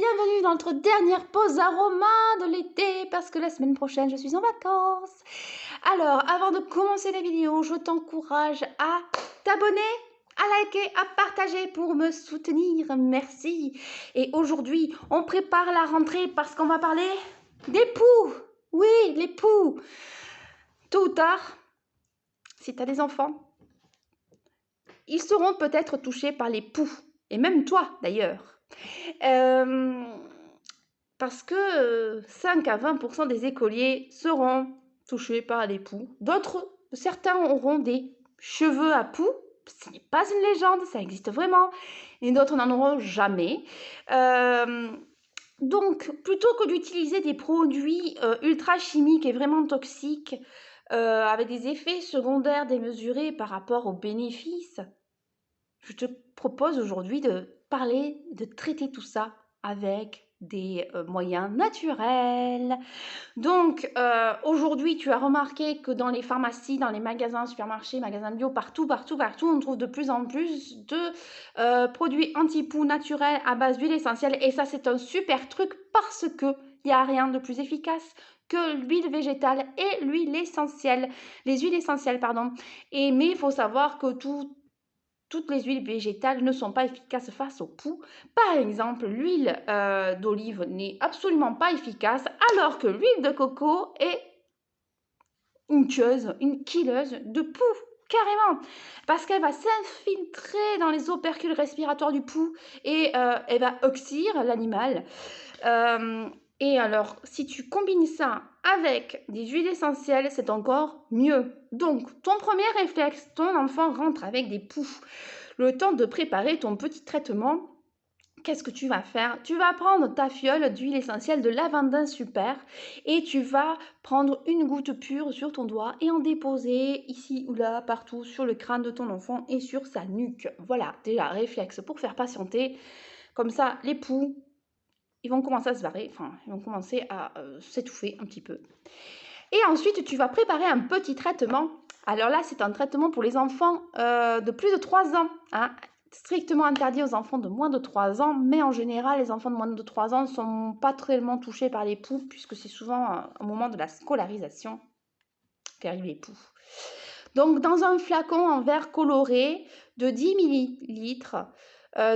bienvenue dans notre dernière pause aroma de l'été parce que la semaine prochaine je suis en vacances. Alors, avant de commencer la vidéo, je t'encourage à t'abonner, à liker, à partager pour me soutenir. Merci. Et aujourd'hui, on prépare la rentrée parce qu'on va parler des poux. Oui, les poux. Tôt ou tard, si tu as des enfants, ils seront peut-être touchés par les poux. Et même toi, d'ailleurs. Parce que 5 à 20% des écoliers seront touchés par les poux. Certains auront des cheveux à poux. Ce n'est pas une légende, ça existe vraiment. Et d'autres n'en auront jamais. Donc, plutôt que d'utiliser des produits ultra chimiques et vraiment toxiques, avec des effets secondaires démesurés par rapport aux bénéfices, je te propose aujourd'hui de traiter tout ça avec des moyens naturels. Donc, aujourd'hui, tu as remarqué que dans les pharmacies, dans les magasins, supermarchés, magasins bio, partout, on trouve de plus en plus de produits anti-poux naturels à base d'huile essentielle. Et ça, c'est un super truc parce que il n'y a rien de plus efficace que l'huile végétale et l'huile essentielle. Les huiles essentielles, pardon. Mais il faut savoir que toutes les huiles végétales ne sont pas efficaces face aux poux. Par exemple, l'huile d'olive n'est absolument pas efficace, alors que l'huile de coco est une tueuse, une killeuse de poux, carrément. Parce qu'elle va s'infiltrer dans les opercules respiratoires du poux et elle va oxyre l'animal. Et alors, si tu combines ça avec des huiles essentielles, c'est encore mieux. Donc, ton premier réflexe, ton enfant rentre avec des poux. Le temps de préparer ton petit traitement, qu'est-ce que tu vas faire? Tu vas prendre ta fiole d'huile essentielle de lavandin super et tu vas prendre une goutte pure sur ton doigt et en déposer ici ou là, partout sur le crâne de ton enfant et sur sa nuque. Voilà, déjà réflexe pour faire patienter. Comme ça, les poux, ils vont commencer à se barrer, ils vont commencer à s'étouffer un petit peu. Et ensuite, tu vas préparer un petit traitement. Alors là, c'est un traitement pour les enfants de plus de 3 ans. Hein. Strictement interdit aux enfants de moins de 3 ans, mais en général, les enfants de moins de 3 ans ne sont pas tellement touchés par les poux, puisque c'est souvent au moment de la scolarisation qu'arrivent les poux. Donc, dans un flacon en verre coloré de 10 ml,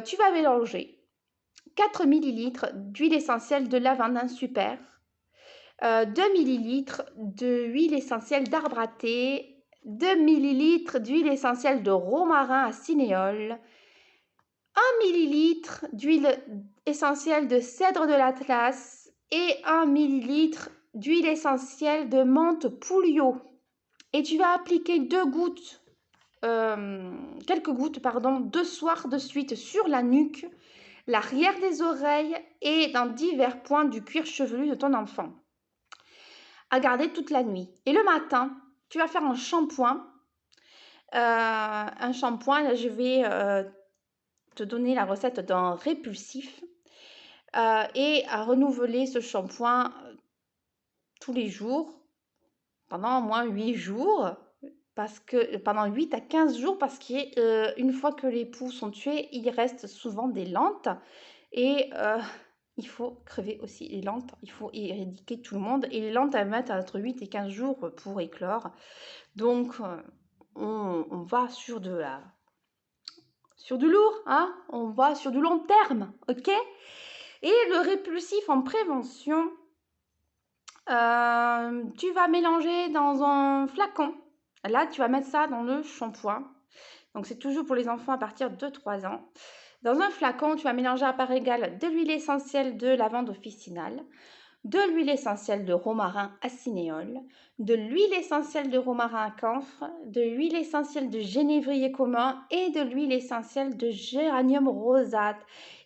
tu vas mélanger 4 ml d'huile essentielle de lavandin super, 2 ml d'huile essentielle d'arbre à thé, 2 ml d'huile essentielle de romarin à cinéole, 1 ml d'huile essentielle de cèdre de l'Atlas et 1 ml d'huile essentielle de menthe Pouliot. Et tu vas appliquer quelques gouttes, 2 soirs de suite sur la nuque, l'arrière des oreilles et dans divers points du cuir chevelu de ton enfant. À garder toute la nuit. Et le matin, tu vas faire un shampoing. Là, je vais te donner la recette d'un répulsif et à renouveler ce shampoing tous les jours, pendant au moins 8 jours, pendant 8 à 15 jours, parce qu'une fois que les poux sont tués, il reste souvent des lentes et il faut crever aussi les lentes, il faut éradiquer tout le monde. Et les lentes, elles mettent entre 8 et 15 jours pour éclore. Donc, on va sur du lourd, hein, on va sur du long terme, ok? Et le répulsif en prévention, tu vas mélanger dans un flacon. Là, tu vas mettre ça dans le shampoing. Donc, c'est toujours pour les enfants à partir de 3 ans. Dans un flacon, tu vas mélanger à part égale de l'huile essentielle de lavande officinale, de l'huile essentielle de romarin à cinéole, de l'huile essentielle de romarin à camphre, de l'huile essentielle de genévrier commun et de l'huile essentielle de géranium rosate.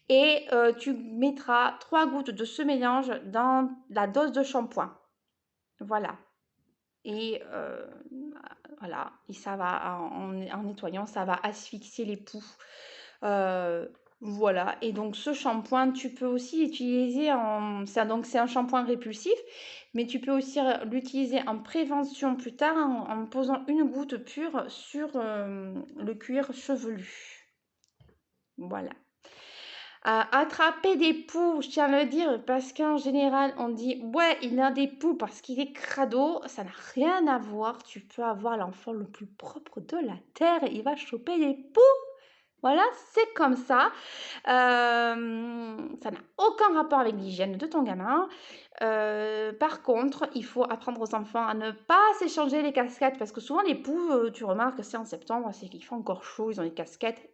Et tu mettras 3 gouttes de ce mélange dans la dose de shampoing. Voilà. Et voilà, et ça va, en nettoyant, ça va asphyxier les poux. Voilà, et donc ce shampoing, tu peux aussi l'utiliser c'est un shampoing répulsif, mais tu peux aussi l'utiliser en prévention plus tard en posant une goutte pure sur le cuir chevelu. Voilà. Attraper des poux, je tiens à le dire, parce qu'en général, on dit ouais, il a des poux parce qu'il est crado. Ça n'a rien à voir. Tu peux avoir l'enfant le plus propre de la terre et il va choper des poux. Voilà, c'est comme ça. Ça n'a aucun rapport avec l'hygiène de ton gamin. Par contre, il faut apprendre aux enfants à ne pas s'échanger les casquettes parce que souvent les poux, tu remarques, c'est en septembre, c'est qu'il fait encore chaud, ils ont des casquettes.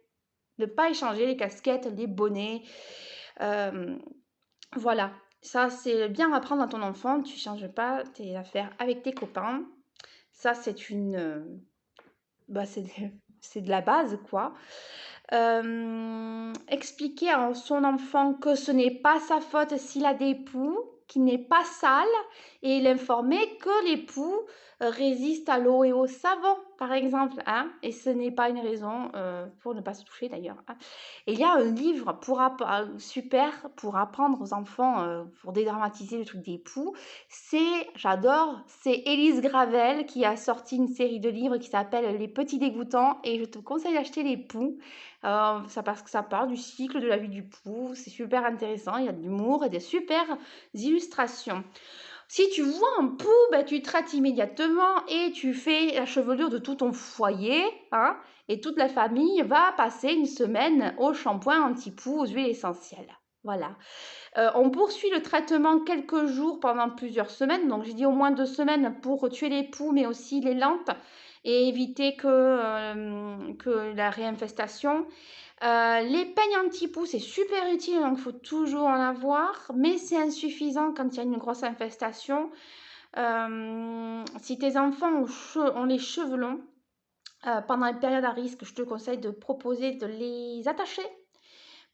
Ne pas échanger les casquettes, les bonnets. Voilà, ça c'est bien apprendre à ton enfant. Tu ne changes pas tes affaires avec tes copains. Ça, c'est une. Bah, c'est de la base, quoi. Expliquer à son enfant que ce n'est pas sa faute s'il a des poux, qu'il n'est pas sale, et l'informer que les poux résistent à l'eau et au savon, par exemple, hein, et ce n'est pas une raison pour ne pas se toucher d'ailleurs. Hein. Et il y a un livre super pour apprendre aux enfants, pour dédramatiser le truc des poux. J'adore, c'est Élise Gravel qui a sorti une série de livres qui s'appelle Les Petits Dégoûtants, et je te conseille d'acheter les poux. Parce que ça parle du cycle de la vie du pou, c'est super intéressant, il y a de l'humour et des super illustrations. Si tu vois un pou, ben, tu traites immédiatement et tu fais la chevelure de tout ton foyer, hein, et toute la famille va passer une semaine au shampoing anti-poux aux huiles essentielles. Voilà. On poursuit le traitement quelques jours pendant plusieurs semaines, donc j'ai dit au moins 2 semaines pour tuer les poux, mais aussi les lentes et éviter que la réinfestation. Les peignes anti-poux, c'est super utile, donc il faut toujours en avoir, mais c'est insuffisant quand il y a une grosse infestation. Si tes enfants ont les cheveux longs, pendant les périodes à risque, je te conseille de proposer de les attacher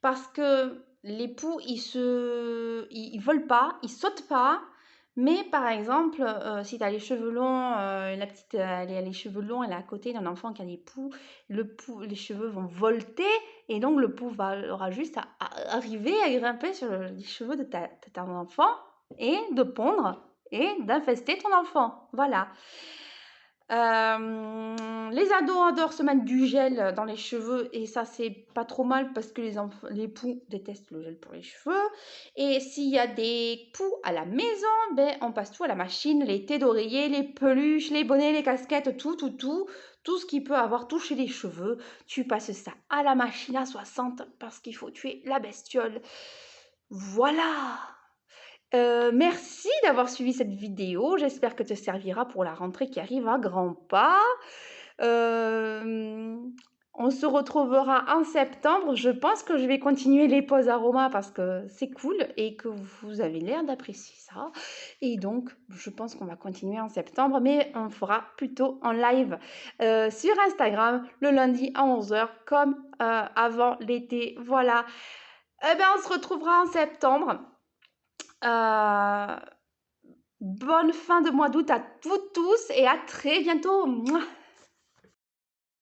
parce que les poux, ils volent pas, ils sautent pas. Mais par exemple, si tu as les cheveux longs, la petite, elle a les cheveux longs, elle est à côté d'un enfant qui a des poux, les cheveux vont volter et donc le poux aura juste à arriver à grimper sur les cheveux de ton enfant et de pondre et d'infester ton enfant. Voilà. Les ados adorent se mettre du gel dans les cheveux et ça c'est pas trop mal parce que les poux détestent le gel pour les cheveux. Et s'il y a des poux à la maison, ben on passe tout à la machine, les thés d'oreiller, les peluches, les bonnets, les casquettes, tout ce qui peut avoir touché les cheveux, tu passes ça à la machine à 60 parce qu'il faut tuer la bestiole. Voilà. Merci d'avoir suivi cette vidéo. J'espère que te servira pour la rentrée qui arrive à grands pas. On se retrouvera en septembre. Je pense que je vais continuer les pauses aromas parce que c'est cool et que vous avez l'air d'apprécier ça. Et donc, je pense qu'on va continuer en septembre, mais on fera plutôt en live sur Instagram le lundi à 11h comme avant l'été. Voilà. Eh bien, on se retrouvera en septembre. Bonne fin de mois d'août à toutes tous et à très bientôt. Mouah.